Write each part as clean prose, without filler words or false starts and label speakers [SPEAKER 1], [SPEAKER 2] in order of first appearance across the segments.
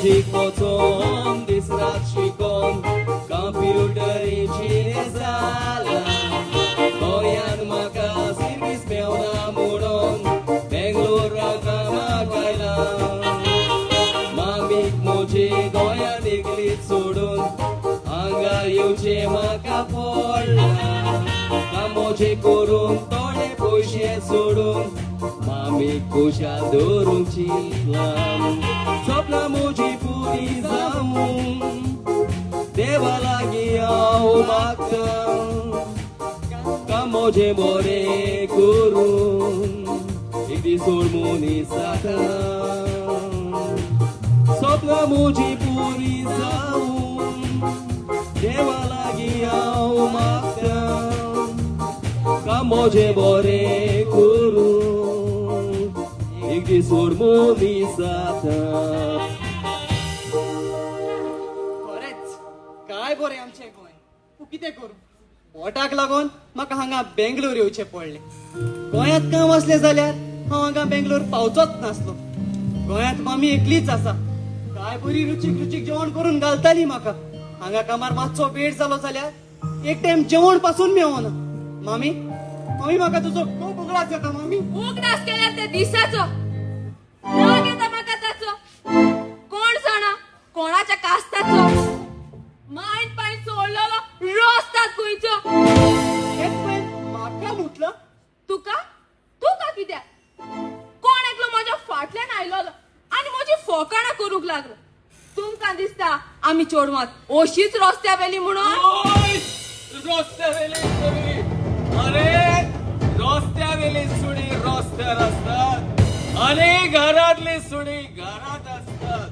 [SPEAKER 1] कामोजीक वचोन दीस रात शिकोन कंप्युटर इंजिनियर जाला गोंयांत म्हाका सर्विस मेवना म्हणून बेंगलोरा कामाक आयला मामीक म्हजे गोंयांत एकलीच सोडून हांगा येवचें म्हाका पडला कामोजे करून थोडे पयशे सोडून मामीक खुशाल दवरूंक चिंतलां सपनां म्हजी पुरी जावूं देवा लागीं हांव मागतां कामोजे बरें करून एक दीस सोड मनीस जाता सपनां म्हजी पुरी जावूं देवा लागीं हांव मागतां कामोजे बरें करून एक दीस सोड मनीस जाता
[SPEAKER 2] काय बरें आमचें गोंय तूं कितें करूं पोटाक लागून म्हाका हांगा बेंगलोर येवचें पडलें गोंयांत काम असलें जाल्यार हांव हांगा बेंगलोर पावचोच नासलो गोंयांत मामी एकलीच आसा काय बरी रुचीक रुचीक जेवण करून घालताली म्हाका हांगा कामार मातसो वेळ जालो जाल्यार एक टायम जेवण पासून मेवना मामी मामी म्हाका तुजो खूब उगडास येता मामी
[SPEAKER 3] उगडास केल्यार ते दिसाचो राग येता म्हाका ताचो कोण जाणा कोणाच्या कास्ताचो मायंड पायंड सोडलेलो रोस्तात खुंयचो
[SPEAKER 2] एक पळय म्हाका मुतलं
[SPEAKER 3] तुका तुका कित्याक कोण एकलो म्हज्या फाटल्यान आयलो आनी म्हजी फोकाणां करूंक लागलो तुमकां दिसता आमी चेडवांत अशीच रस्त्या वेली म्हणून
[SPEAKER 1] रस्त्या वेली अरे रस्त्या वेली सुणी रस्त्यार असतात आणि घरातली सुणी घरात असतात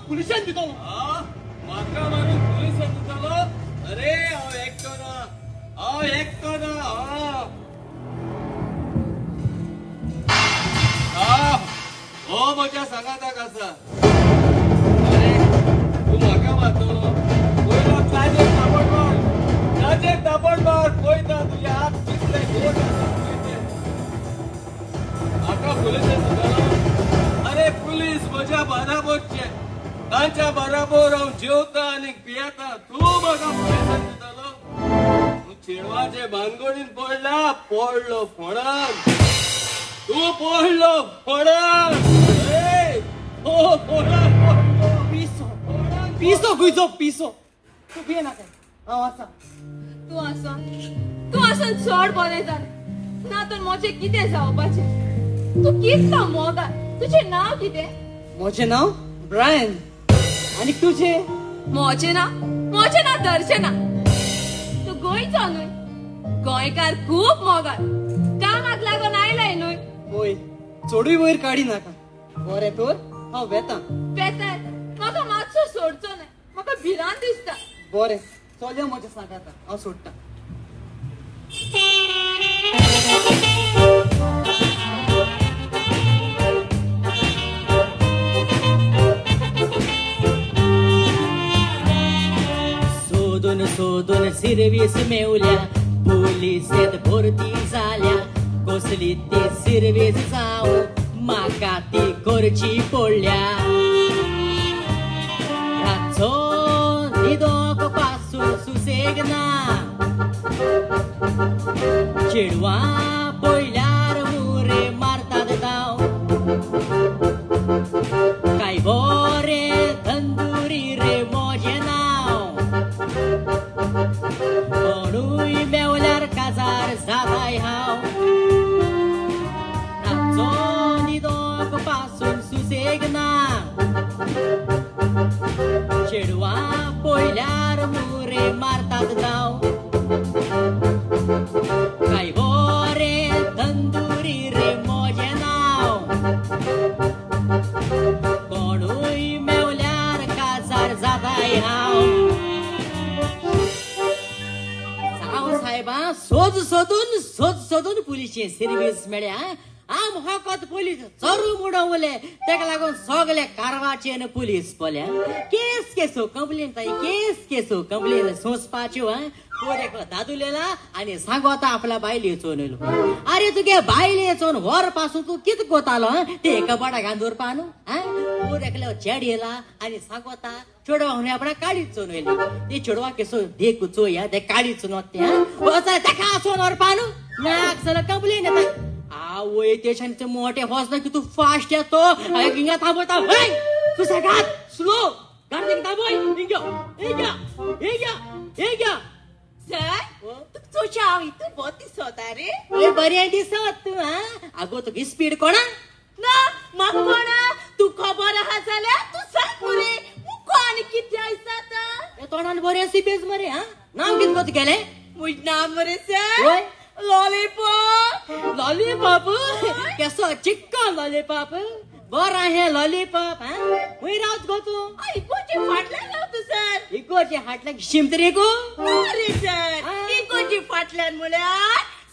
[SPEAKER 2] पुलिसांत दितलो
[SPEAKER 1] म्हाका मारून पुलिसांत दितलो अरे हांव एकटो ना हो म्हज्या सांगाताक आसा अरे तूं म्हाका मारतलो पयलो ताजेर ताबड मार पळयता तुजे हात कितले गोड आसा म्हाका पुलिसांत दितलो अरे पुलीस म्हज्या बाराबरचे तांच्या बरोबर हांव जेवता आनी पियेता तूं म्हाका पुलिसांत दितलो तूं चेडवाचे भानगडीन पडलो फोडान तूं पडलो फोडान
[SPEAKER 2] पिसो खंयचो पिसो तूं भियेनाका हांव आसा
[SPEAKER 3] तूं आसून चड बरें जालें ना तर म्हजें कितें जावपाचें तूं कितलो मोगा तुजें नांव कितें
[SPEAKER 2] म्हजें नांव ब्रायन आनी तुजें
[SPEAKER 3] म्हजें नांव दर्शना तूं गोंयचो न्हय गोंयकार खूब मोगाळ कामाक लागून आयलाय न्हय
[SPEAKER 2] वय चडूय वयर काडी नाका बरें तर हांव वेतां
[SPEAKER 3] बेताय म्हाका मातसो सोडचो न्हय म्हाका भिरांत दिसता
[SPEAKER 2] बरें चलया म्हज्या सांगाता हांव सोडटां
[SPEAKER 4] सोदून सिरवीस मेवल्या पोलिसेत भरती जाल्या कसली ती सिरवीस जावं म्हाका ती करची पडल्या रातचो न्हिदोक पासून सुसेग ना चेडवां पळयल्यार मुरे मारतात दाव काय बरें तंदुरी रे म्हजें नांव कोणूय मेवल्यार काजार जाताय हांव रातचो न्हिदोक पासून सुसेग ना चेडवां पळयल्यार मुरे मारतात दाव काय बरें तंदुरी रे म्हजें नांव कोणूय मेवल्यार काजार जाताय हांव साहेबा सोद सोदून पुलिशे सर्वीस मेळ्या आम होकत पुलीस चरू मुडवले तेका लागून सगळे कारवाचे पुलीस पोल्या केस कंप्लेन ताई केस कंप्लेन सोंसपाच्यो पोर एकलो दादूलेला आणि सांगो आता आपल्या बायले चोनलो अरे तुगे बायले चोन वर पासून तू कित कोतालो ते एका बडा गांदूर पानू पोर एकलो चेड येला आणि सांगो आता चोडवा होणे आपल्या काळीच चोनवेली ते चोडवा केसो देख चोया ते काळी चोनवते होता तका चोनवर पानू नाक सर कबले नेता आवय तेशांचे मोठे हॉस ना की तू फास्ट येतो गिंगा थांबवता तू सगळ्यात स्लो गाडी थांबोय
[SPEAKER 3] सर तुझ्या आवडीतून बहुत दिसत रे
[SPEAKER 4] बरी दिसत तू अगो तुझी स्पीड कोणा
[SPEAKER 3] ना मग कोण तू खबर हा झाल्या तू सांग पुरे कोण किती आयसात
[SPEAKER 4] तोंडान बरे सीबीएस मरे नाव कित कोत गेले
[SPEAKER 3] मुझ नाम रे सर
[SPEAKER 4] होय
[SPEAKER 3] लॉलीपॉप
[SPEAKER 4] लॉलीपॉप कसो चिक्कन लॉलीपॉप बर आहे लॉलीपॉप हुई रावत गो तू
[SPEAKER 3] इकोची फाटल्या ना तू सर
[SPEAKER 4] इकोचे हाटला शिमतरी गो
[SPEAKER 3] अरे सर इकोची फाटल्यामुळे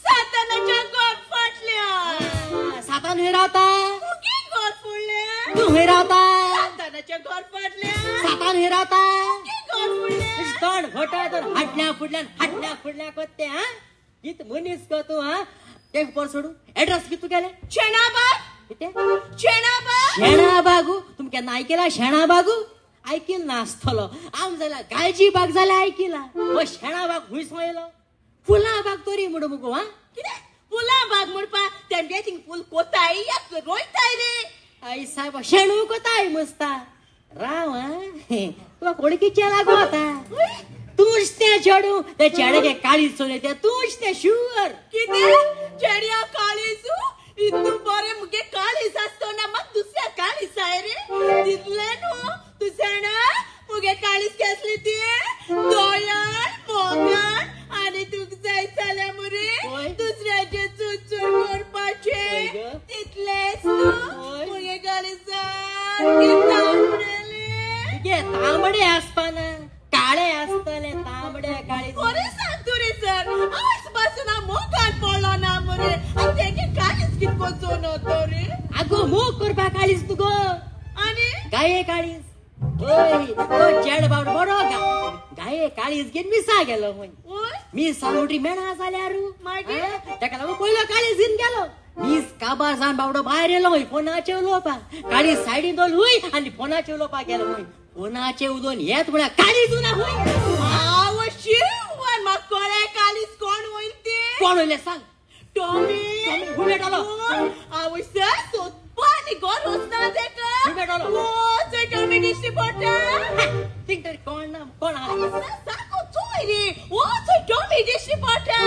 [SPEAKER 3] सातानाच्या गोड फाटल्या
[SPEAKER 4] सातान हुई रावता
[SPEAKER 3] मुगी गोड फोडल्या
[SPEAKER 4] तू हुई रावता
[SPEAKER 3] सातानाच्या गोड फाटल्या
[SPEAKER 4] सातान हुई रावता
[SPEAKER 3] मुगी गोड फोडल्या
[SPEAKER 4] तोंड फोटा तर हाटल्या फुडल्या कोते कित मुनीस को तू ते पर सोडू ऍड्रेस कितू गेले
[SPEAKER 3] शेणाबाग
[SPEAKER 4] किते
[SPEAKER 3] शेणाबाग
[SPEAKER 4] शेणा बागू तुम केन्ना ऐकेला शेणा बागू ऐकिल नासतलो आम जाला गायची बाग जाला ऐकिला हो शेणा बाग हुईस वयलो फुला बाग तोरी मुडो मुगो
[SPEAKER 3] किती फुला बाग म्हणपा त्यांचे थिंग फुल कोताई या रोयताय रे
[SPEAKER 4] आई साहेब शेणू कोताय मस्ता राव तुला कोळकीच्या लागो आता तूच ते चढू ते चेडे के काळी सोने ते तूच ते शुअर
[SPEAKER 3] किती चेडिया काळीसू इतू बरे मुगे काळीस असतो ना मग दुसऱ्या काळीस आहे रे तिथले नो तुझ्याना मुगे काळीस कसली ती दोयान मोगन आणि तू जाय चाल्या मुरे दुसऱ्याचे चुचूर करपाचे तिथलेच तू मुगे काळीस
[SPEAKER 4] गे तांबडे आसपाना काळे असतले तांबडे काळी
[SPEAKER 3] बरे सांगतो रे सर आजपासून मोगान पडलो ना मुरे आणि ते काळीस कितको जोन होतो रे
[SPEAKER 4] अगो मोग करपा काळीस तुगो
[SPEAKER 3] आणि
[SPEAKER 4] गाये काळीस ओय तो चेड बावड बरो गाये काळीस घेन मिसा गेलो
[SPEAKER 3] ओय
[SPEAKER 4] मी सालोटी मेणा जाल्यारू
[SPEAKER 3] मागीर?
[SPEAKER 4] ताका लागून पयलो काळीस घेन गेलो मीस काबार जान बावडो भायर येलो फोनाचे उलोवपा काळीस सायडीन दोल हुई आणि फोनाचे उलोवपा गेलो हुई फोनाचे उदोन येत म्हळ्यार काळीस उना हुई
[SPEAKER 3] शिवन मग कोळे काळीस कोण होईल ते
[SPEAKER 4] कोण होईले सांग
[SPEAKER 3] टॉमी
[SPEAKER 4] हुबेटालो
[SPEAKER 3] आवश्य सोपानी गोर रोजना देका
[SPEAKER 4] हुबेटालो
[SPEAKER 3] ओ ते टॉमी दिसती पडता
[SPEAKER 4] थिंक तरी कोण ना कोण हा
[SPEAKER 3] साको तोय रे ओ ते टॉमी दिसती पडता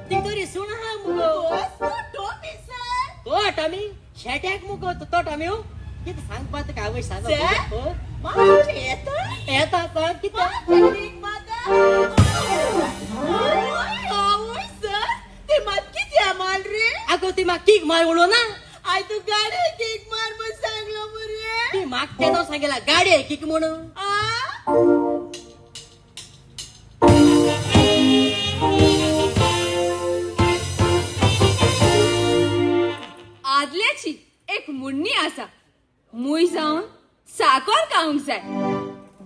[SPEAKER 4] थिंक तरी सुना हा मुगो
[SPEAKER 3] ओ टॉमी सर
[SPEAKER 4] तो टमी शेट्याक मुगो तो टमी हो कित सांग पात का आवश्य सांग
[SPEAKER 3] सर?
[SPEAKER 4] हो
[SPEAKER 3] माझे येता
[SPEAKER 4] येता सांग कित
[SPEAKER 3] टेक्निक माता सर ते मत किती आमाल रे
[SPEAKER 4] अगो ती मा किक मार उडो ना
[SPEAKER 3] आय तू गाडी केक मार मग सांगलो मुरे
[SPEAKER 4] ती मागते तो सांगेला गाडी आहे किक म्हणून
[SPEAKER 3] आदल्याची एक मुन्नी आसा मुय जाऊन साखर खाऊंक जाय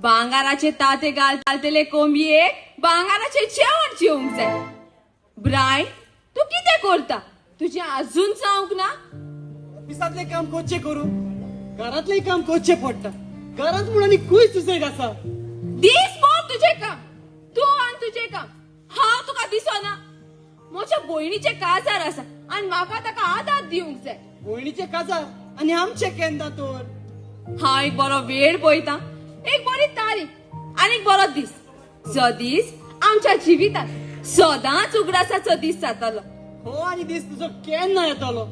[SPEAKER 3] भांगाराचे ताते घालतले कोंबयेक भांगाराचे जेवण जेवंक जाय ब्राय तू कितें करता तुझे अजून जावंक ना
[SPEAKER 2] ऑफिसातले काम कोचे करू घरातले काम कोचे पडटा घरात म्हणून खूय सुसेग आसा
[SPEAKER 3] दीस भर तुझे काम तू आणि तुझे काम हांव तुका दिसना म्हज्या भयणीचे काजार आसा आणि म्हाका ताका आदार दिवंक जाय
[SPEAKER 2] भयणीचे काजार आणि आमचे केन्ना तर
[SPEAKER 3] हांव एक बरो वेळ पळयता एक बरी तारीख आनी एक बरो दीस जो दीस आमच्या जिवितांत सदांच उगडासाचो दीस जातलो
[SPEAKER 2] हो आणि दीस तुजो केन्ना येतलो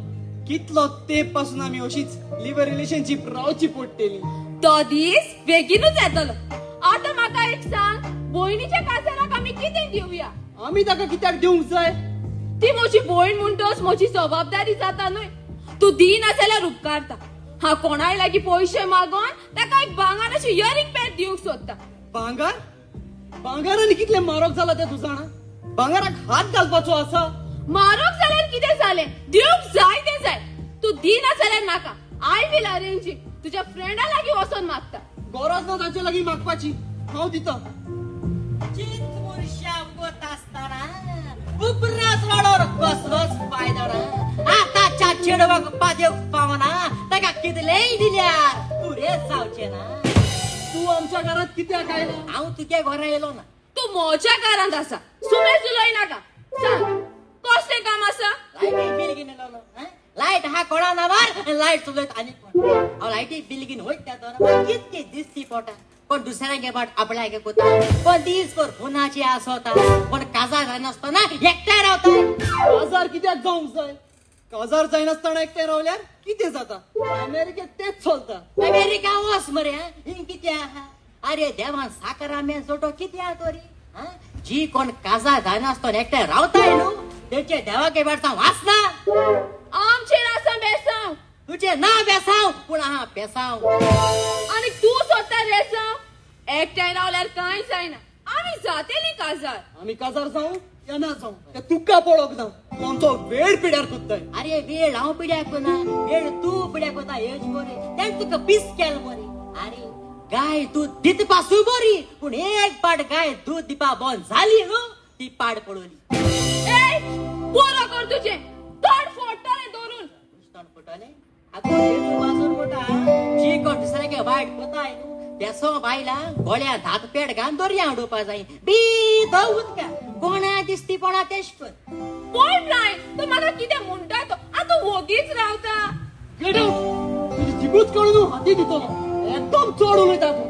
[SPEAKER 2] कितलो तेप पासून आमी अशीच लिव्हर रिलेशनशिप रावची पडटली
[SPEAKER 3] तो दीस बेगीनूच येतलो आता म्हाका एक सांग भयणीच्या काजाराक आमी कितें दिवया
[SPEAKER 2] आमी ताका कित्याक दिवंक जाय
[SPEAKER 3] ती म्हजी भयण म्हणटोच म्हजी जबाबदारी जाता न्हय तू दिना जाल्यार उपकारता हांव कोणाय लागीं पयशे मागोन ताका एक भांगाराची इयरिंग पॅड दिवंक सोदता
[SPEAKER 2] भांगार भांगारान कितले मारोग जाला ते तू जाणा भांगाराक हात घालपाचो आसा
[SPEAKER 3] मारूंक जाल्यार कितें जालें दिवंक जाय तें जाय तू दिना जाल्यार नाका आय विल अरेंज इट तुज्या फ्रेंडा लागीं वचोन मागता
[SPEAKER 2] गरज ना ताचे लागीं मागपाची हांव दिता
[SPEAKER 4] चित मुर्शा उगो तास नासताना उपरास रोडावर कसलोच फायदा ना आताच्या चेडवाक पादेव पावना ताका कितलेय दिल्यार पुरे जावचे ना
[SPEAKER 2] तू आमच्या घरात किती आयला
[SPEAKER 4] हांव तुगे घरा येलो ना
[SPEAKER 3] तू मोच्या घरांत आसा सुमेर उलोय नाका सांग कसले काम आसा
[SPEAKER 4] लायटी बिल घेऊन येलो लाईट हा कोणा नावार लाईट चुलत आणि कोण हांव लायटी बिल घेऊन वयत त्या दोन कितके दिसती पोटा कोण दुसऱ्यागे बाट आपल्या गे कोता कोण दिसभर फोनाची आस होता कोण काजार जायनासतना एकठांय रावता
[SPEAKER 2] काजार कित्याक जावंक जाय काजार जायनासतना एकटे रावल्यार कितें जाता अमेरिकेत तेच चलता
[SPEAKER 4] अमेरिका वस मरे हिंग किती आहा अरे देवान साखराम्यान सोटो किती आहा तोरी जी कोण काजार जायनासतना एकठांय रावताय न्हू तेचे देवागे बाटचा वाचना
[SPEAKER 3] आमचे आसा बेसांव
[SPEAKER 4] तुझे ना बेसाव पूण हा बेसाव
[SPEAKER 3] आणि तू स्वतः रेसांव एकट्याय रावल्यार कांय जायना आमी जातेली काजार
[SPEAKER 2] आम्ही काजार जाऊ या ना जाऊ ते तुका पळोवंक ना तू आमचो वेळ पिड्यार कुदताय
[SPEAKER 4] अरे वेळ हांव पिड्याक ना वेळ तू पिड्याक वता हेच बरे तें तुका पीस केल मरे अरे गाय दूध दित पासू बरी पूण एक पाट गाय दूध दिपा बंद झाली न्हू ती पाड पडोली
[SPEAKER 3] ए पोरा कर तुझे तोंड फोडटले धरून
[SPEAKER 4] तोंड फुटले आगो हेतू वाजून मोठा जी कोण दुसऱ्यागे वायट कोताय न्हू बेसो बायला गोळ्या धात पेट घान दोरया उडोवपा जाय बी दवूत का कोणा दिसती कोणा तेश कर
[SPEAKER 3] पण राय तो मला कितें म्हणटा तो आता वगीच रावता
[SPEAKER 2] गेट आउट तुझी जिबूच काढून हाती दितो एकदम चढ उलयता तू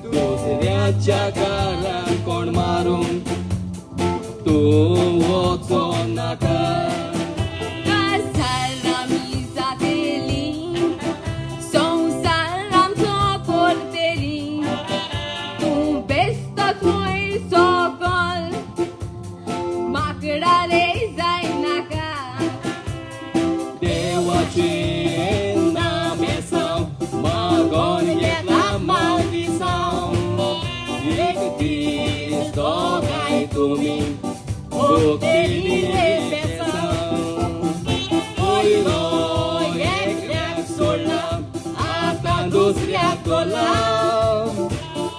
[SPEAKER 1] दुसऱ्याच्या घरान कोण मारून तू वचो नाका
[SPEAKER 3] काजार आमी जातेली संसार आमचो करतेली तूं बेस्त थंय सकल माकडा रे जाय नाका
[SPEAKER 1] देवाचे नाम येसाव मागोन येता मागिसाव एक दीस दोगांय तुमी भोगतेली पयलो एकल्याक सोडला आतां दुसऱ्याक कोला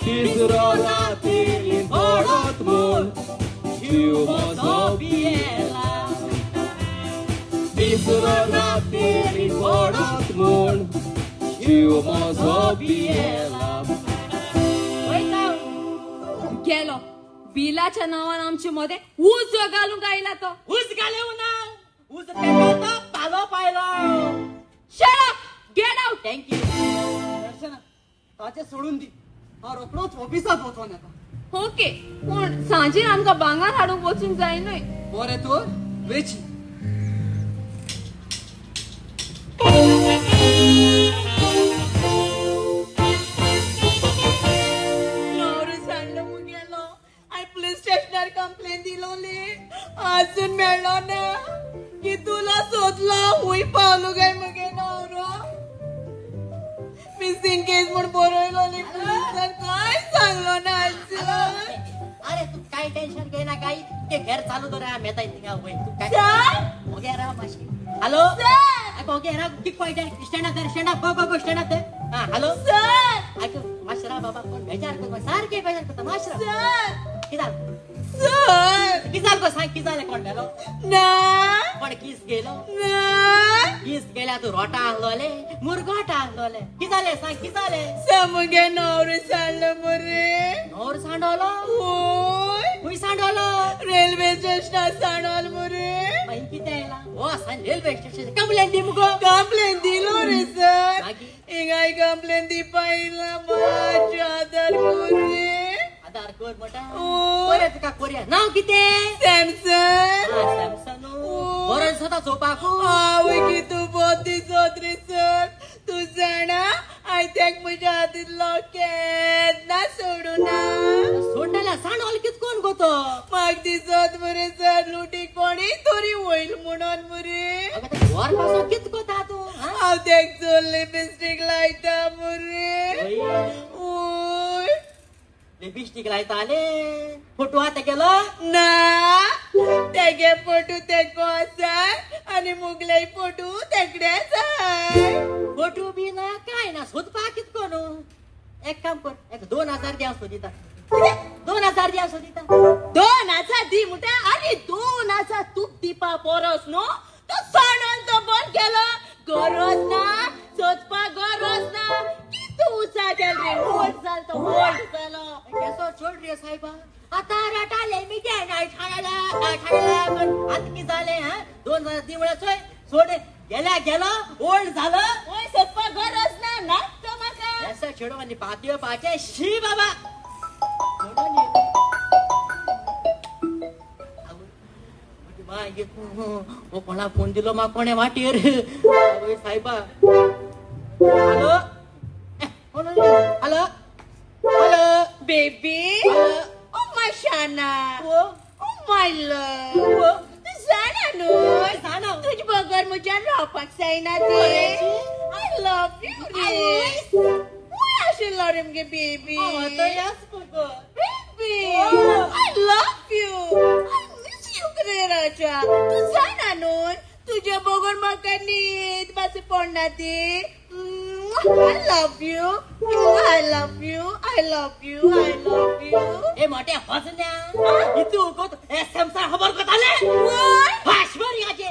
[SPEAKER 1] तिसरो राती पडत म्हूण जीव म्हजो
[SPEAKER 4] बियेला
[SPEAKER 1] तिसरो राती पडत म्हूण जीव म्हजो पियेला
[SPEAKER 3] गेलो बिलाच्या नावान आमचे मध्ये उज घालूंक आयला तो
[SPEAKER 4] उस घालेव ना उस पेटवता पालो पायलो
[SPEAKER 3] shut up get out
[SPEAKER 4] thank you
[SPEAKER 2] Darshana ताचे सोडून दी हा रोकडोच ऑफिसात वचोन येता
[SPEAKER 3] ओके पण सांजे आमकां भांगार हाडूंक वचूंक जाय न्हय
[SPEAKER 2] बरें तर वेची
[SPEAKER 3] पुलिस स्टेशनार कंप्लेन दिलोली अजून मेळ्ळो ना की तुला सोदलो हुंय पावलो काय मगे नवरो मिसिंग केस म्हण बरयलोली पुलिसांक काय सांगलो ना
[SPEAKER 4] अरे तू काय टेन्शन घेना काय ते घर चालू दरा मेता थिंगा वय तू काय
[SPEAKER 3] सर
[SPEAKER 4] ओगे रा माशी हॅलो
[SPEAKER 3] सर
[SPEAKER 4] ओगे रा kick point stand up stand up go stand up हां हॅलो
[SPEAKER 3] सर
[SPEAKER 4] आको माशरा बाबा कोण बेजार को सारखे बेजार करता माशरा
[SPEAKER 3] सर
[SPEAKER 4] किदाल
[SPEAKER 3] सर
[SPEAKER 4] किजाल को सांग किजाले कोण गेलो
[SPEAKER 3] ना
[SPEAKER 4] पण किस गेलो
[SPEAKER 3] ना
[SPEAKER 4] किस गेल्या तू रोटा आणलोले मुरगोटा आणलोले किजाले सांग किजाले
[SPEAKER 3] समगे नवरो सांडलो मरे
[SPEAKER 4] नोर सांडोलो
[SPEAKER 3] होय
[SPEAKER 4] हुई सांडोलो
[SPEAKER 3] रेल्वे स्टेशनार सांडोल मरे
[SPEAKER 4] माहिती किती आयला ओ सांग रेल्वे स्टेशन कंप्लेंट दी मुगो
[SPEAKER 3] कंप्लेन दिलो रे सर
[SPEAKER 4] मागी
[SPEAKER 3] हिंगाय कंप्लेन दिपायला माझ्या आधार मरे
[SPEAKER 4] आधार कोड मोठा
[SPEAKER 3] ओय.
[SPEAKER 4] कोऱ्या तुका कोऱ्या नाव किती
[SPEAKER 3] सॅमसन
[SPEAKER 4] सॅमसन बरं स्वतः झोपाकू
[SPEAKER 3] आवय की तू बोती जोत्री सर तू जाणा आयत्याक म्हज्या हातींतलो केन्ना सोडूं ना
[SPEAKER 4] सोडलेल्या सांडोल कित कोण गोतो सुतो
[SPEAKER 5] म्हाक दिसत मरे सर लुटी कोणी तरी होईल म्हणून मरे
[SPEAKER 4] वर पासून कित कोता तू हा?
[SPEAKER 5] हांव तेक लिपस्टिक लायता मरे ओय
[SPEAKER 4] लिपस्टिक लायता आले फोटो आता केलो
[SPEAKER 5] ना तेगे फोटू तेको आसा आणि मुगले फोटू तेकडे आसाय
[SPEAKER 4] फोटो बी ना काय ना सोदपा कित कोण एक काम कर एक 2000 द्या सोदिता 2000 द्या सोदिता
[SPEAKER 5] 2000 दी मुठा आणि 2000 तूप दिपा पोरस नो तो सणन तो बंद केलो गरज ना सोदपा गरज ना की तू उचा केल रे होल्ड जाल तो होल्ड जालो
[SPEAKER 4] केसो छोड रे साहेबा आता रटाले मी काय नाही ठाण्याला पण आता की झाले हा 2000 दिवळा सोडे गेला ओल्ड झालं
[SPEAKER 5] ओय सोदपा गरज ना नाचतो माका
[SPEAKER 4] ऐसा छेडवानी पाचे शी बाबा कोणा फोन दिलो मा कोणे वाटेर साहेबा hello hello hello
[SPEAKER 5] baby oh my शाना
[SPEAKER 4] हो
[SPEAKER 5] ओ माय लव तू जाणा न्हू
[SPEAKER 4] जाणा.
[SPEAKER 5] तुझ बगर म्हज्या रावपाक जायना ते आय लव यू रे खूय आशिल्लो रे मगे baby baby I love you I miss you रे राजा तू जाणा न्हू तुझ्या बगर म्हाका न्हीद मातशें पडना ती I love you. I love you. I love you. I love you.
[SPEAKER 4] ए मोठ्या हसण्या इतू कोत एसएमचा खबर कोत आले
[SPEAKER 5] What?
[SPEAKER 4] फाशवर याचे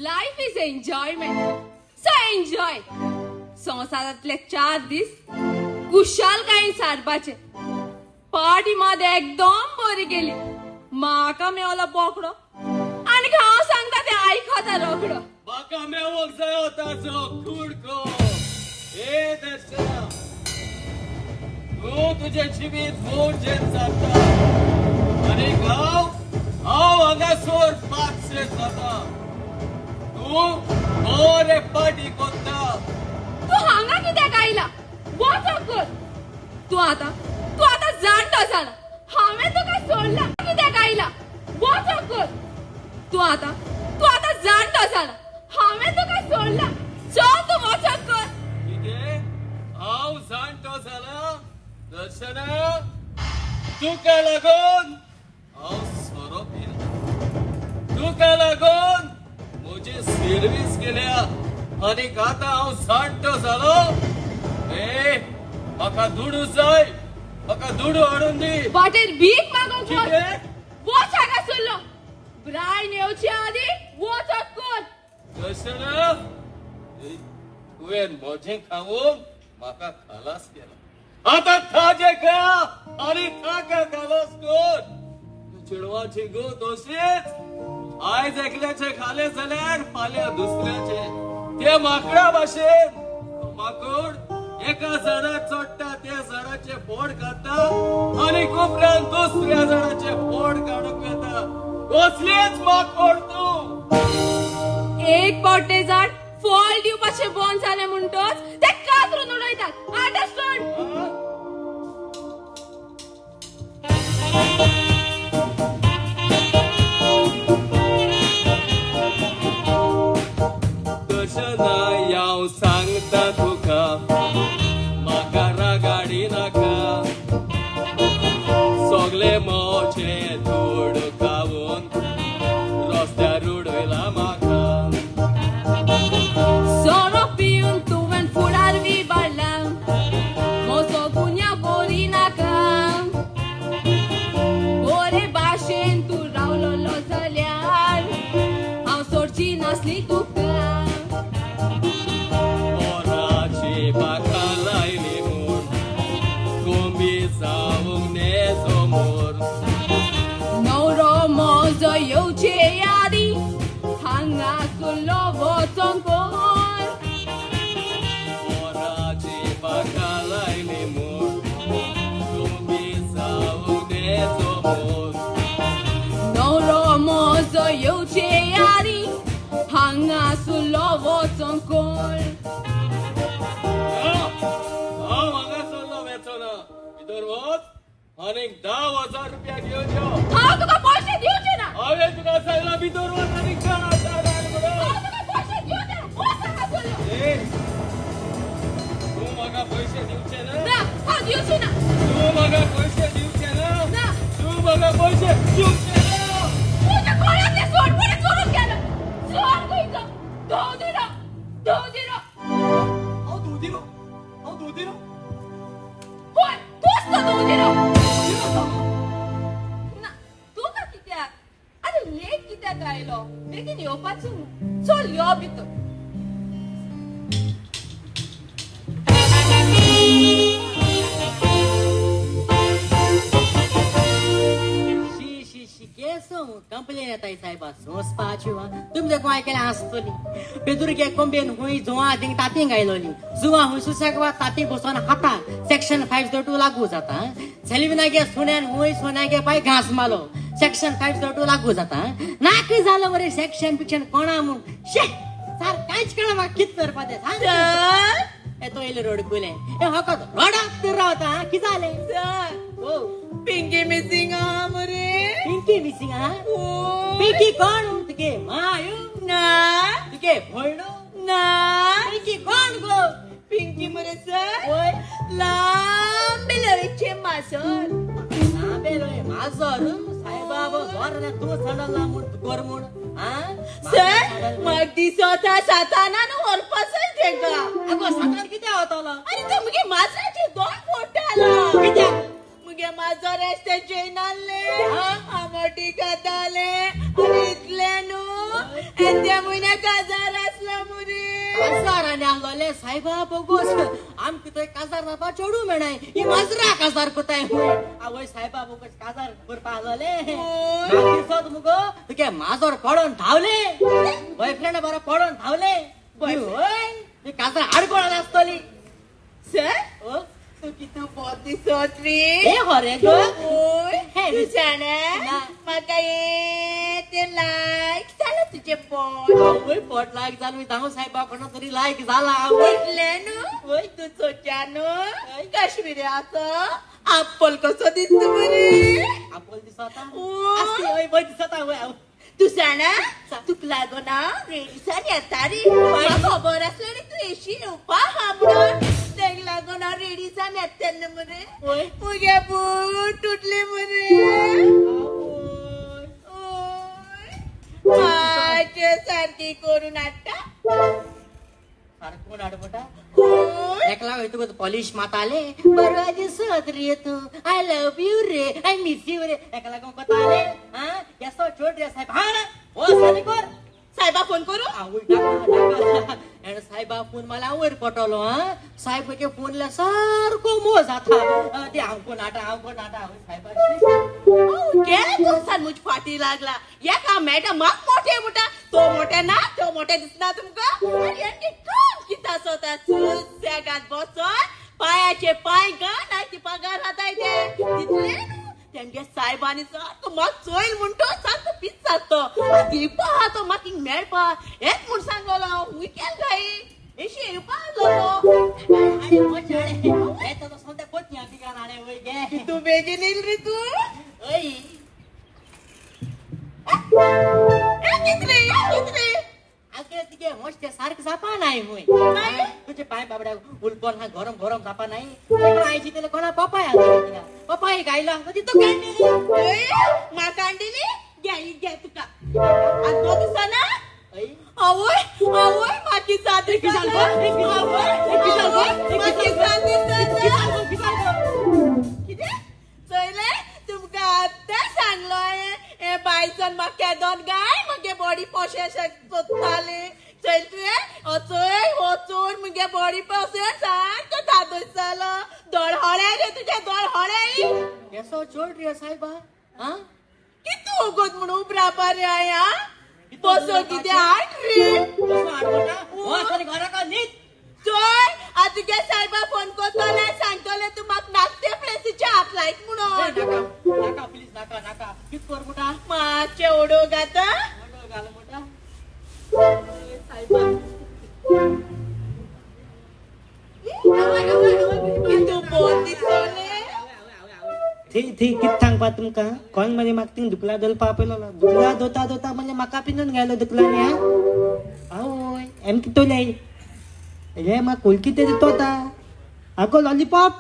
[SPEAKER 3] life is enjoyment so enjoy संसारातले 4 दिस कुशाल काही सारपाचे पार्टी मध्ये एकदम बरी गेली माका मेवला बोकडो आणि हांव सांगता ते आयकता रोकडो
[SPEAKER 1] म्हाका मेवोक जाय होता जो कुडको ए दर्शना तू तुझे जिबीत मोडचें जाता आनी हांव हांगासर पाचशे जाता तू बरे पार्टी कोत्ता
[SPEAKER 3] तू हांगा कित्याक आयला वचप कर तू आता जाणतो जाला हांवें तुका सोडला कित्याक आयला वचप कर तू आता जाणतो जाला हांवें तुका सोडला सो तू वचप कर
[SPEAKER 1] कितें हांव जाणटो जाला दर्शना तुका लागून हांव सोरो फिरता तुका लागून म्हजी सर्वीस केल्या आनी आतां हांव जाणटो जालो ए म्हाका दुडू जाय म्हाका दुडू हाडून दी
[SPEAKER 3] वाटेर भीक मागोंक वच
[SPEAKER 1] कितें
[SPEAKER 3] वच हांगा सरलो ब्रायन येवचे आदी वचप कर
[SPEAKER 1] दर्शना तुवें म्हजें खावून म्हाका खालास केला आतां ताजें खा आनी ताका खालास कर चेडवाची गोत अशीच आयज एकल्याचे खाले जाल्यार फाल्यां दुसऱ्याचे ते माकडा भाशेन माकड एका झाडार चडटा त्या झाडाचे फोड खाता आनी उपरांत दुसऱ्या झाडाचे फोड काडूंक येता कसलेच माकड तूं
[SPEAKER 3] एक पावटे झाड फळ दिवपाचे बंद जाले म्हणटच ते कातरून उडयतात अंडरस्टँड
[SPEAKER 1] दर्शना हांव सांगता तुका म्हाका रागाडी नाका सगळे मोचे धूड खावून रस्त्यार उडयला म्हाका
[SPEAKER 3] सोरो पिवन तुवें फुडार विबाडला मोसो गुन्या कोरी नाका बरे भाशेन तूं रावलोलो जाल्यार हांव सोडची नासली तुका
[SPEAKER 1] मोरा
[SPEAKER 3] वचोंक कोण
[SPEAKER 1] हांव हांगा सरलो वेचोना भितर वच आनीक 10,000 रुपया घेवन यो
[SPEAKER 3] हांव तुका पयशे दिवचे ना
[SPEAKER 1] हांवें तुका सांगला भितर वच आनीक 10,000 घाल म्हणून
[SPEAKER 3] हांव तुका पयशे दिवचे ना हो सांगा बोल्यो
[SPEAKER 1] ए, तूं म्हाका पयशे दिवचे ना
[SPEAKER 3] ना हांव दिवची ना
[SPEAKER 1] तूं म्हाका पयशे दिवचे ना
[SPEAKER 3] ना
[SPEAKER 1] तूं म्हाका पयशे दिवचे ना
[SPEAKER 3] तुझ्या कोणाचे सोडपणे चोरून गेलं सोड खंयचो धोदिरो धोदिरो
[SPEAKER 2] हांव धोदिरो
[SPEAKER 3] कोण तूच तो धोदिरो ना तू का कित्याक अरे लेट कित्याक आयलो बेगीन येवपाचो न्हू चल यो भितर
[SPEAKER 4] शी केसो कंप्लेन येताय साहेबा सोंसपाच्यो तुमचे गोंय केलें आसतली बेदुरगे कोंबेन हुंय जुवां थिंग तातींग आयलोली जुवां हुंय सुसेगवा तातीं बसोन हाता सेक्शन 502 लागू जाता सेल्विनागे सुण्यान हुंय सोन्यागे पाय घास मालो सेक्शन 502 लागू जाता नाकी जालो मरे सेक्शन पिक्शन कोणा म्हूण शे सार कांयच कळना म्हाका कित करपा ते सांग
[SPEAKER 5] सर
[SPEAKER 4] येतो इले रोड गुले ए हकत रोडाक तर रावता कित जालें
[SPEAKER 5] सर
[SPEAKER 4] ओ
[SPEAKER 5] पिंकी मिसिंग आहा मरे
[SPEAKER 4] पिंकी मिसिंग हा
[SPEAKER 5] ओ
[SPEAKER 4] पिंकी कोण तुगे मायो
[SPEAKER 5] ना
[SPEAKER 4] तुगे भयणो
[SPEAKER 5] ना
[SPEAKER 4] पिंकी कोण गो
[SPEAKER 5] पिंकी मरे सर
[SPEAKER 4] ओय
[SPEAKER 5] लांब लवेचे मासर
[SPEAKER 4] नाबेलोय माझर सायबा बर ना तू सडला म्हूण गोर म्हूण हा
[SPEAKER 5] सर म्हाका दिसता साताना न्हू व्हरपाचोय तेका
[SPEAKER 4] आगो सकाळ कितें आवतलो
[SPEAKER 5] अरे तो मुगे माजराचे दोन फोटालो
[SPEAKER 4] कित्याक
[SPEAKER 5] मुगे माजर ते जैनाले आमटी खाताले आनी इतले न्हू येद्या म्हयन्या काजार आसला मुरे
[SPEAKER 4] काजार आनी आलोले सायबा बोगोस आमकां थंय काजार जावपा चोडू मेळाय ही माजरा काजार कोताय आवय सायबा बोगोस काजार करपा आलोले दिसत मुगो तुगे माजर पडोन धावले बॉयफ्रेंड बरो पडोन धावले होय ती काजार आडकोळाली आसतली
[SPEAKER 5] सर
[SPEAKER 4] ओ
[SPEAKER 5] तू कितू बोत दिसत रे
[SPEAKER 4] ए हरे गो
[SPEAKER 5] ओय
[SPEAKER 4] हे
[SPEAKER 5] तू जाणा
[SPEAKER 4] ना.
[SPEAKER 5] म्हाका ते लायक जालो तुजे पोट
[SPEAKER 4] आवय पोट लायक जालो मी धांव सायबा कोणा तरी लायक जाला आवय
[SPEAKER 5] इतले न्हू तू सोच्या न्हू काश्मीरी आसा आप्पल कसो दिसता मरे
[SPEAKER 4] आपोल दिसता
[SPEAKER 5] ओय.
[SPEAKER 4] आस्ती ओय बय दिसता आवय
[SPEAKER 5] तू जाणा तुक लागून रेडिसान येता रे म्हाका खबर आसलो रे तू येशी येवपा हा म्हणून तेक लागून हांव रेडिसान येतेले मरे
[SPEAKER 4] ओय.
[SPEAKER 5] मुगे बूट तुटले मरे ओय. माझे सारखी करून हाडटा
[SPEAKER 4] सारको आडपटा
[SPEAKER 5] ओय.
[SPEAKER 4] एकला वयतु गो पॉलिश माताले बरो दिसत रे तू आय लव यू रे आय मिस यू रे एकला गो कोताले हा केसो छोट रे साहेब हा ओ साली कर
[SPEAKER 5] साहेबा फोन करू
[SPEAKER 4] आवय टाका एण साहेबा फोन मला वयर पटलो हा साहेब के फोन ला सारको मो जाता ते हांव नाटा साहेबा
[SPEAKER 5] गेले दिवसान मुझ फाटी लागला एका मॅडमाक मोठे मोठा तो मोठे ना तो मोठे दिसना तुमका आणि यांचे काम किता स्वतः सुस्यागात बसून पायाचे पाय घाण आणि पगार हाताय ते तिथले तेमगे साहेबांनी सारखं माग चोईल म्हणतो सारखं पीस जातो ती पहा तो माग हिंग मेळपा हेच म्हूण सांगलो हांव विकेल गाई एशी येवपा आलो
[SPEAKER 4] अरे मोचाळे हे तो सध्या कोत या बिगान आले वय गे
[SPEAKER 5] तू बेगीन येईल रे तू
[SPEAKER 4] ओय
[SPEAKER 5] कितले
[SPEAKER 4] आगे तिगे मस्त सारखं जापा नाही होय तुझे पाय बाबड्या उलपन हा गरम गरम जापा नाही पण आईची त्याला कोणा पपाय आली पपाय गायला कधी तो कांडी
[SPEAKER 5] ओय म्हाका अंडिली घे तुका आज दो दिसाना आवय आवय माकी सादी
[SPEAKER 4] किसान गो,
[SPEAKER 5] माकी सादी किती चोयले तुमका आत्ता सांगलोय हे बायसन म्हाका दोन गाय मगे बॉडी पोशेशन सोदताले चल तुये वचून मगे बॉडी पोशेशन सारको धादोस जालो दोळहोळे रे तुझे दोळहोळे
[SPEAKER 4] केसो चोड रे साहेबा हा
[SPEAKER 5] कितू उगोत म्हणून उबरापा रे आया बसो किती आठ रे
[SPEAKER 4] कसो आडवटा हो सरी घरा का नीट
[SPEAKER 5] चोय आ तुगे साहेबा फोन करतले सांगतले तू म्हाका नाचते प्लेसीचे हात लायक म्हणून
[SPEAKER 4] नाका प्लीज नाका कित कर मोटा
[SPEAKER 5] मातशे ओडो गाता
[SPEAKER 4] घाल मोटा
[SPEAKER 5] साहेबा
[SPEAKER 4] थी कित सांगपा तुमका कोण म्हणजे म्हाका थिंग दुखला दोलपा आपयलो दुखला दोता म्हणजे म्हाका पिनून गेलो दुखलाने आवय एम कितोले हे म्हाका कोलकिते दितोता आको लॉलीपॉप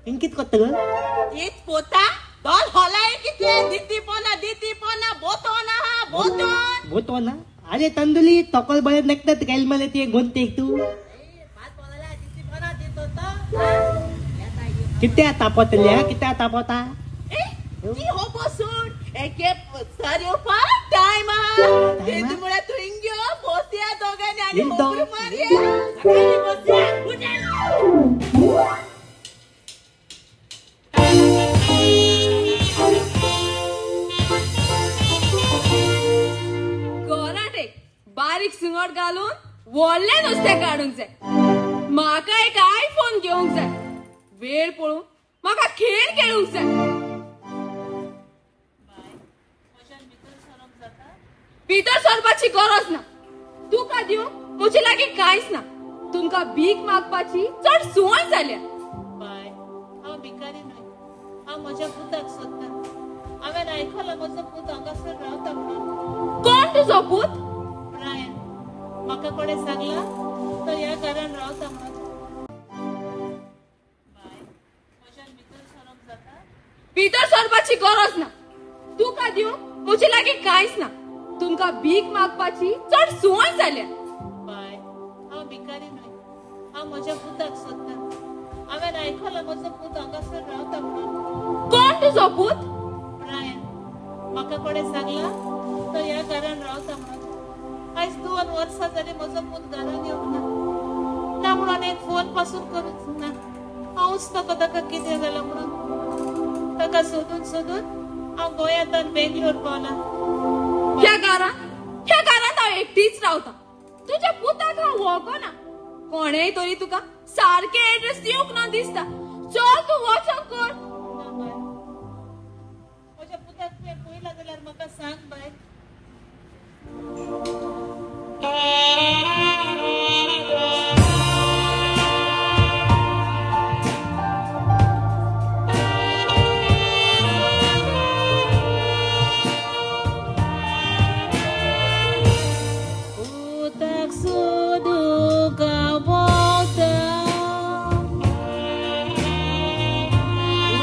[SPEAKER 4] हिंग कित कोत्ता ग
[SPEAKER 5] इत पोता दोल हॉलाय कितले दिती पोना बोतोन
[SPEAKER 4] बोतो ना अरे तंदुली तोकल बळे नकतात गेल मला ते गोंते तू कित्या तापतल्या कित्या तापता
[SPEAKER 5] ती हो बसून एके सारियो पा टाइम ते तुमळा तू इंग्यो बोसिया दोगाने आणि
[SPEAKER 4] इंदो.
[SPEAKER 5] मोकरू मारिया सकाळी बोसिया उठा
[SPEAKER 3] गोराटे बारीक सुंगट घालून व्हडले नुस्तें काडूंक जाय म्हाका एक आयफोन घेवंक जाय वेळ पळोवन म्हाका खेळ खेळूंक जाय भितर सरपाची गरज ना तुका दिवंक म्हजे लागीं कांयच ना तुमकां भीक मागपाची चड संवय जाल्या
[SPEAKER 6] बाय हांव भिकारी न्हय हांव म्हज्या पुताक सोदता हांवें आयकलां म्हजो पूत हांगासर रावता म्हणून
[SPEAKER 3] कोण तुजो पूत
[SPEAKER 6] ब्रायन म्हाका कोणें सांगला तो ह्या घरान रावता म्हणून बाय म्हज्यान भितर सरोंक जाता
[SPEAKER 3] भितर सरपाची गरज ना तुका दिवंक म्हजे लागीं कांयच ना तुमकां भीक मागपाची चड संवय जाल्या
[SPEAKER 6] बाय हांव भिकारी न्हय हांव म्हज्या पुताक सोदता हांवें आयकलां म्हजो पूत हांगासर रावता म्हणून
[SPEAKER 3] कोण तुजो पूत
[SPEAKER 6] ब्रायन म्हाका कोणें सांगला तो ह्या घरान रावता म्हणून आयज 2 वर्सां जालीं म्हजो पूत घरान येवंक ना म्हणून एक फोन पासून करूंक ना हांवूच नको ताका कितें जालां म्हणून ताका सोदून हांव गोंयांतल्यान बेंगलोर पावलां
[SPEAKER 3] ह्या घरांत हांव एकटीच रावता तुज्या पुताक हांव वळखना कोणेय तरी तुका सारके एड्रेस दिवंक ना दिसता चल तूं वचोंक कर
[SPEAKER 6] ना बाय म्हज्या पुताक तुवें पळयलां जाल्यार म्हाका सांग बाय पुताक सोदूंक हांव भोंवता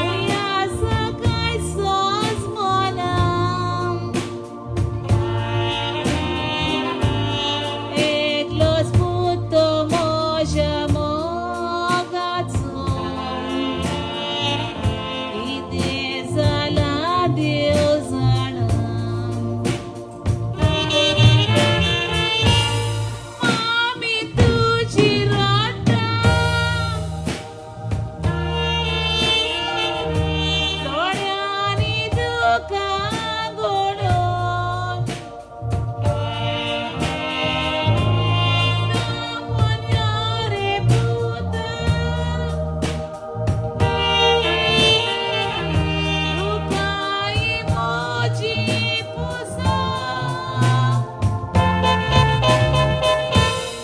[SPEAKER 6] उया सकाळ सोज मना एकलोच पूत म्हज्या मोगाचो कितें जालां देव जाणा मामी तुजी रडटा दोळ्यांनी दुकां घडोवन नामोन्या रे पुता दुकाई म्हजी पुसा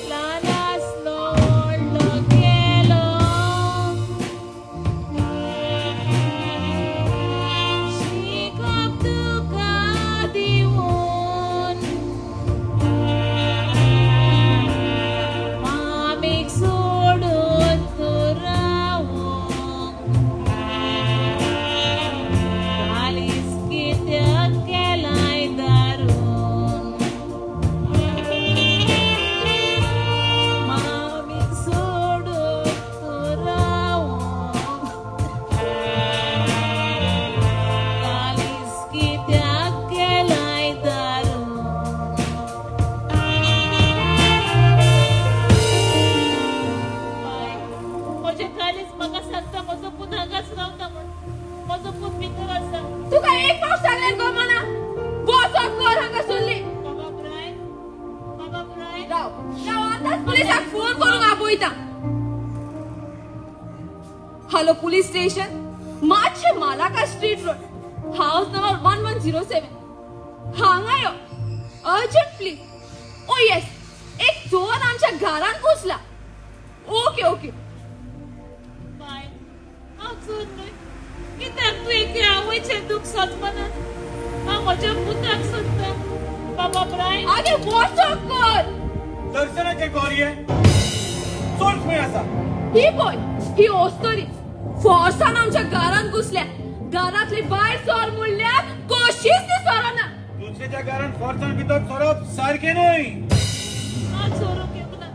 [SPEAKER 6] ल्हानासलो व्हडलो केलो शिकप तुका दिवून मामीक सोडून तूं रावूंक कालीस कित्याक केलाय दारून मामीक सोडून तूं रावूंक कालीस कित्याक केलाय दारून बाय म्हजें कालीस म्हाका सांगता म्हजो पूत हांगाच रावता म्हणून म्हजो पूत भितर आसा
[SPEAKER 3] तुका एक पावस सांगल्यार गमना वचोंक कर हांगा सरली
[SPEAKER 6] बाबा ब्रायन
[SPEAKER 3] राव आतांच पुलिसाक फोन करूंक आपयता हॅलो पुलीस स्टेशन मातशे Malacca street road house number 1107 हांगा यो अर्जंट प्लीज ओ येस एक चोर आमच्या घरात घुसला ओके
[SPEAKER 6] बाय हांव चोर न्हय कित्याक तूं एके आवयचे दुःख सोचपना हांव म्हज्या पुताक सोदता बाबा ब्रायन
[SPEAKER 3] आगे वॉट्सअप कर
[SPEAKER 7] दर्शनाचे गोरये चोर खंय आसा
[SPEAKER 3] ही पळय ही ओस्तरी फोर्सान आमच्या घरात घुसल्या घरातली बाय सोर म्हणल्यार कशीच ती सोरना
[SPEAKER 7] दुसऱ्याच्या घरान फोर्सान भितर सरप सारखे न्हय
[SPEAKER 6] हांव चोरूंक येवना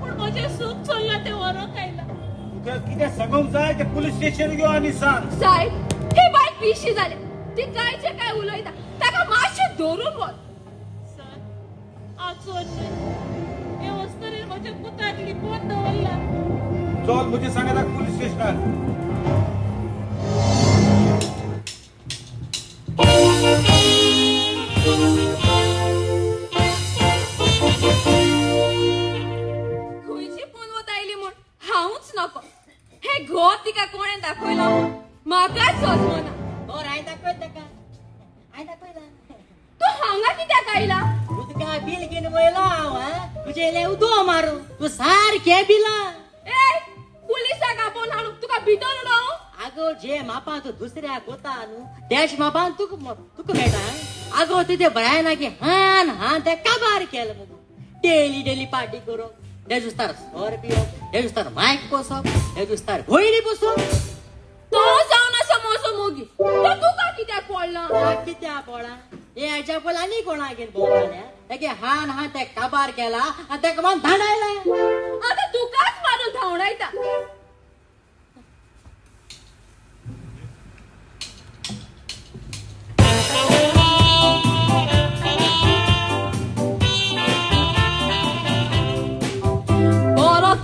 [SPEAKER 6] पूण म्हजें सूख चोरलां तें व्हरोंक आयलां
[SPEAKER 7] तुका कितें सांगूंक जाय ते पुलीस स्टेशन यो आनी सांग
[SPEAKER 3] साहेब ही बाय पिशी जाल्या ती कायचे काय उलयता ताका मातशें धरून वच
[SPEAKER 6] सर हांव चोर न्हय हे वस्तुरीन म्हज्या पुताक लिपोवन दवरला
[SPEAKER 7] चल म्हजे सांगात पुलीस स्टेशनार
[SPEAKER 3] खंयची पुनवत आयली म्हूण हांवूच नको हे घर तिका कोणें दाखयला म्हूण म्हाकाच सोजमना
[SPEAKER 4] हो राय दाखवत ताका हांवें दाखयला
[SPEAKER 3] तू हांगा कित्याक आयला
[SPEAKER 4] तू तुका बिल घेवन वयलो हांव तुजे इले उदो मारू तू सारखे बिला
[SPEAKER 3] ए पुलिसाक आपोवन हाडून तुका भितर उडोवं
[SPEAKER 4] आगो जे मापा तू दुसऱ्या कोता न्हू त्याच मापान तुका मेळटा आगो तुझे बऱ्या की हान ते काबार केलं मगो डेली पार्टी करूंक ते जुस्तार सोर पिवप ते जुस्तार मायक पोसप ते जुस्तार भोयरी पोसप
[SPEAKER 3] तो जावन आसा मोसो मोगी तो तुका कित्याक पडला
[SPEAKER 4] कित्या पळा हे हाच्या पयलीं आनी कोणागेर भोंवताल्या तेगे हान ते काबार केला आनी तेका मन धाडायला
[SPEAKER 3] आता तुकाच मारून धांवडायता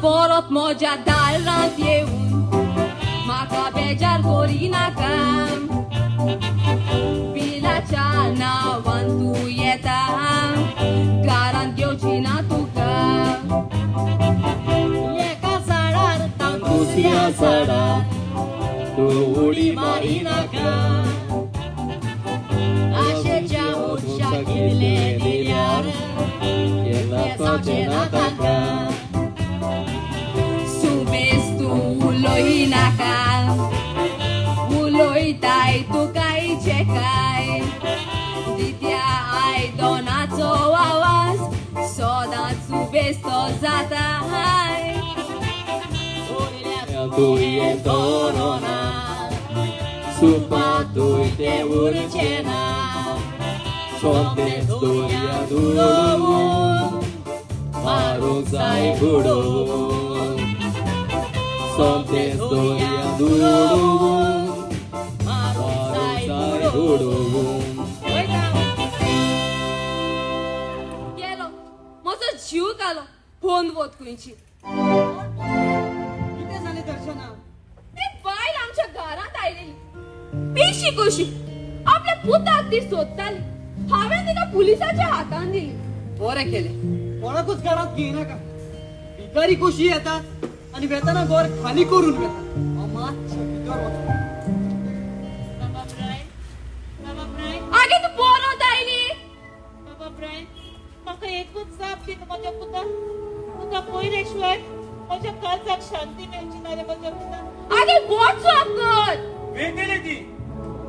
[SPEAKER 3] परत म्हज्या दारांत येवन म्हाका बेजार करिनाका बिलाच्या नांवान तूं येता घरांत घेवची ना तुका
[SPEAKER 4] एका झाडार तां दुसऱ्या झाडार तू उडी मारी नाका आशेच्या उर्शा किल्ले दिल्यार केसाचे ना ताका
[SPEAKER 3] सुबेज तूं उलोयनाका उलोयताय तुकायचे काय दित्या आयदनाचो आवाज सदांच सुबेज तो जाता
[SPEAKER 4] तुये दोरोना सुपा तुय ते उरचे ना सोंतेच तुया दुडोवून मारूंक जाय बुडोवून सोंतेच तुया दुडोवून मारूंक जाय बुडोवून
[SPEAKER 3] गेलो म्हजो जीव कालो फोन वत खंयची
[SPEAKER 2] किती झाले दर्शना
[SPEAKER 3] ती बायल आमच्या घरात आयलेली पिशी कशी आपल्या पुताक ती सोदताली हांवें तिका पुलिसाच्या हातान दिली
[SPEAKER 2] बरें केले कोणाकूच घरात घेयनाका भिकारी कशी येतात आणि वेताना घर खाली करून घेतात हांव मातशें भितर वचूं
[SPEAKER 6] बाबा ब्रायन
[SPEAKER 3] आगे तू परत आयली
[SPEAKER 6] बाबा ब्रायन म्हाका एकूच जाप दी म्हज्या पुताक तुका पयले शिवाय म्हज्या काळजाक शांती मेळची ना रे म्हज्या पुताक
[SPEAKER 3] आगे व्हॉट्सअप कर
[SPEAKER 7] वेतेली ती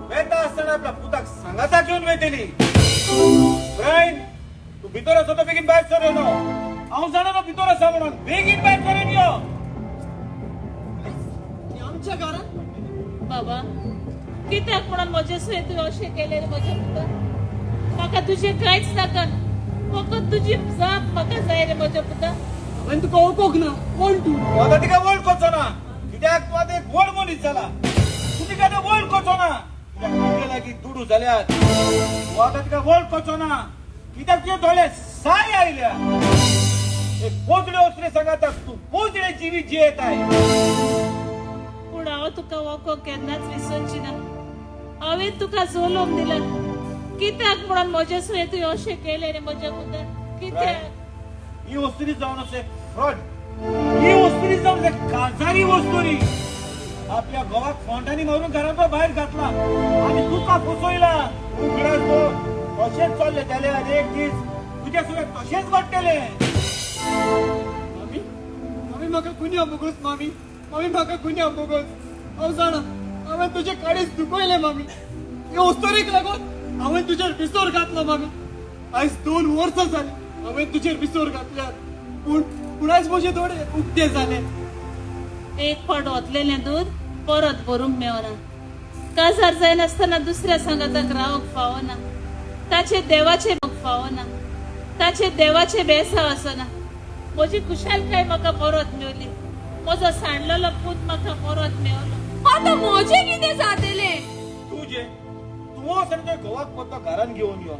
[SPEAKER 7] वेता आसतना आपल्या पुताक सांगाता घेऊन वेतेली ब्रायन तू भितर असो तो बेगीन भायर सर न्हू हांव जाणा भितर आसा म्हणून बेगीन भायर सरून यो
[SPEAKER 2] आणि आमच्या घरात
[SPEAKER 6] बाबा कित्याक म्हणून म्हजे सय तुवें अशें केलें रे म्हज्या पुताक म्हाका तुजें कांयच नाका फकत तुजी जाप म्हाका जाय रे म्हज्या पुताक
[SPEAKER 2] हांवें तुका वळखोंक ना कोण तूं
[SPEAKER 7] तू आता तिका वळखोचो ना कित्याक तू आता एक व्हड मनीस जाला तू तिका आतां वळखोचो ना कित्याक तुजे लागीं दुडू जाल्यात तू आता तिका वळखोचो ना कित्याक तुजे दोळे साय आयल्या एक पोजडे वचले सांगात तू पोजडे जिवी जियेताय
[SPEAKER 6] पूण हांव तुका वळखोंक केन्नाच विसरची ना हांवें तुका जोलोवंक दिला कित्याक म्हणून म्हजे सय तुवें अशें केलें रे म्हज्या पुताक कित्याक
[SPEAKER 7] ही वस्तुरी जावन असे फ्रॉड ही वस्तुरी जावन असे काजारी वस्तुरी आपल्या घोवाक फोंटांनी मारून घरांतलो भायर घातला आनी तुका फसयला उगडास दोन अशेंच चल्ले जाल्यार एक दीस तुजे सगळे तशेंच घडटले
[SPEAKER 2] मामी मामी म्हाका कुणी बोगोस मामी मामी म्हाका कुणी बोगोस हांव जाणा हांवें तुजे काडीच दुखयले मामी हे वस्तोरेक लागून हांवें तुजेर विसोर घातलो म्हाका आयज 2 वर्सां जाली हांवें तुजेर विसोर घातल्यात पूण आयज म्हजे दोळे उक्ते जाले
[SPEAKER 6] एक फावट ओतलेलें दूध परत भरूंक मेळना काजार जायनासतना दुसऱ्या सांगाताक रावंक फावना ताचे देवाचे फावना ताचे देवाचे बेसाव आसना म्हजी खुशालकाय म्हाका परत मेवली म्हजो सांडलेलो पूत म्हाका परत मेवलो
[SPEAKER 3] आता म्हजे कितें जातले
[SPEAKER 7] तुझे तू संजय गोवाक पोतो घरान घेऊन यो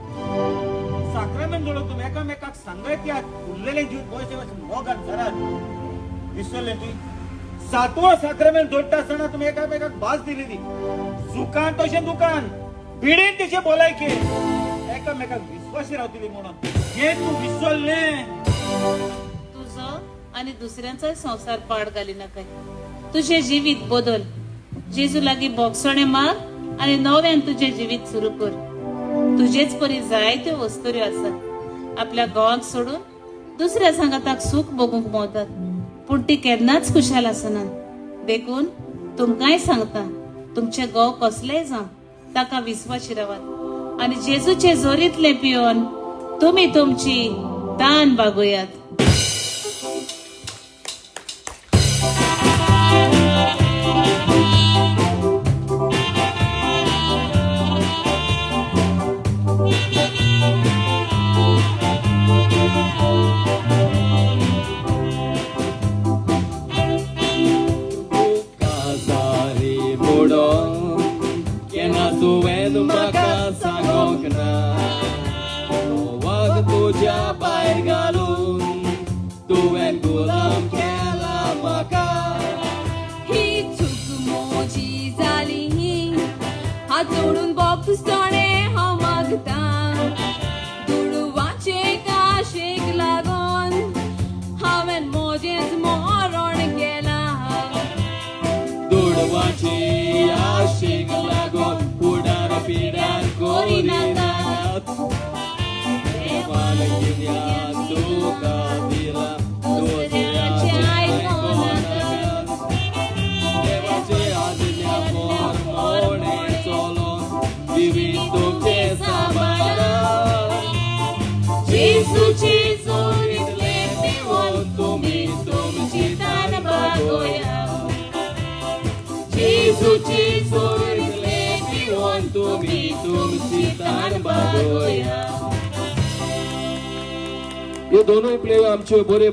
[SPEAKER 7] साक्रामेंट जोडो तुम्ही एकामेकाक सांगायत या उरलेले जीव पयशे मोगान घरात विसरले तुई 7वो साक्रामेंट जोडटा आसतना तुम्ही एकामेकाक भास दिलेली सुकान तशें दुकान भिडेन तशें बोलायके एकामेकाक विश्वासी रावतली म्हणून हे तू विसरले
[SPEAKER 6] तुझो आणि दुसऱ्यांचाय संसार पाड घाली नाकाय तुझे जिवीत बदल जेजू लागीं बोगसणे माग आणि नव्यान तुझे जिवीत सुरू कर तुझेच परी जायत्यो वस्तुऱ्यो आसात आपल्या गांवाक सोडून दुसऱ्या सांगाताक सुख भोगूंक मोवतात पूण ती केन्नाच खुशाल आसनात देखून तुमकांय सांगता तुमचे गांव कसलेय जावं ताका विश्वासी रावात आणि जेजूचे जोरीतले पियोन तुम्ही तुमची दान बागोयात
[SPEAKER 1] तुझ्या पायर घालून तुवें गुलाम केला म्हाका
[SPEAKER 3] ही चूक मोजी जाली हात जोडून बोगसणे हांव मागता दुडवाचे काशेक लागून हांवें मोजेच मरण केला
[SPEAKER 1] दुडवाची आशेक लागून पुडार पिडार कोरिनात हे दोनूय प्ले आमच्यो बरे